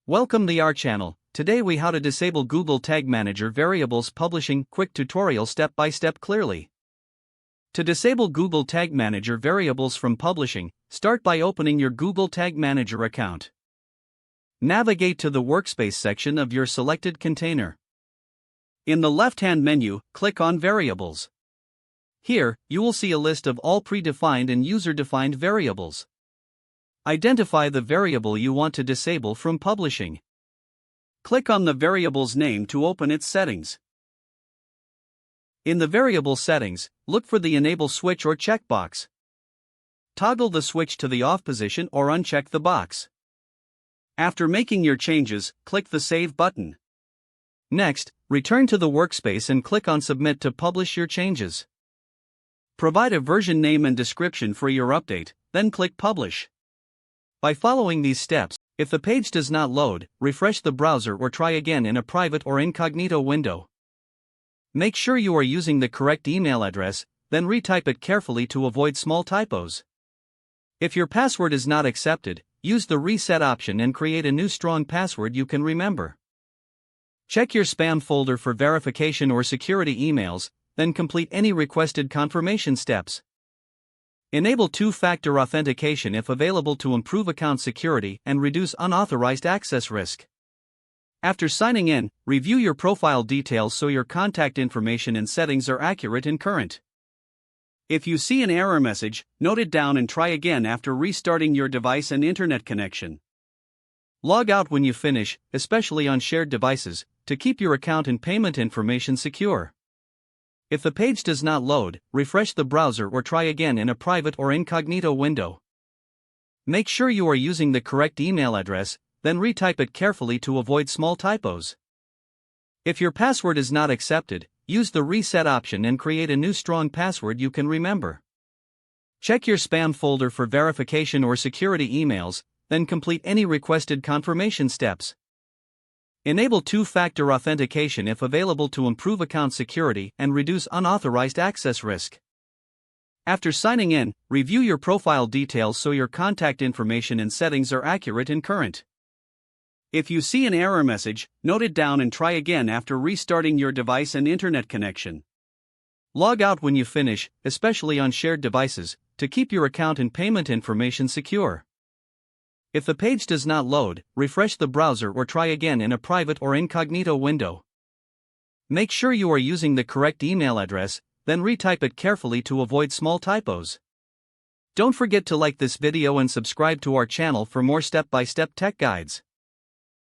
Welcome to our channel. Today we how to disable Google Tag Manager variables publishing quick tutorial step by step clearly. To disable Google Tag Manager variables from publishing, start by opening your Google Tag Manager account. Navigate to the Workspace section of your selected container. In the left-hand menu, click on Variables. Here, you will see a list of all predefined and user-defined variables. Identify the variable you want to disable from publishing. Click on the variable's name to open its settings. In the variable settings, look for the Enable Switch or checkbox. Toggle the switch to the off position or uncheck the box. After making your changes, click the Save button. Next, return to the workspace and click on Submit to publish your changes. Provide a version name and description for your update, then click Publish. By following these steps, if the page does not load, refresh the browser or try again in a private or incognito window. Make sure you are using the correct email address, then retype it carefully to avoid small typos. If your password is not accepted, use the reset option and create a new strong password you can remember. Check your spam folder for verification or security emails, then complete any requested confirmation steps. Enable two-factor authentication if available to improve account security and reduce unauthorized access risk. After signing in, review your profile details so your contact information and settings are accurate and current. If you see an error message, note it down and try again after restarting your device and internet connection. Log out when you finish, especially on shared devices, to keep your account and payment information secure. If the page does not load, refresh the browser or try again in a private or incognito window. Make sure you are using the correct email address, then retype it carefully to avoid small typos. If your password is not accepted, use the reset option and create a new strong password you can remember. Check your spam folder for verification or security emails, then complete any requested confirmation steps. Enable two-factor authentication if available to improve account security and reduce unauthorized access risk. After signing in, review your profile details so your contact information and settings are accurate and current. If you see an error message, note it down and try again after restarting your device and internet connection. Log out when you finish, especially on shared devices, to keep your account and payment information secure. If the page does not load, refresh the browser or try again in a private or incognito window. Make sure you are using the correct email address, then retype it carefully to avoid small typos. Don't forget to like this video and subscribe to our channel for more step-by-step tech guides.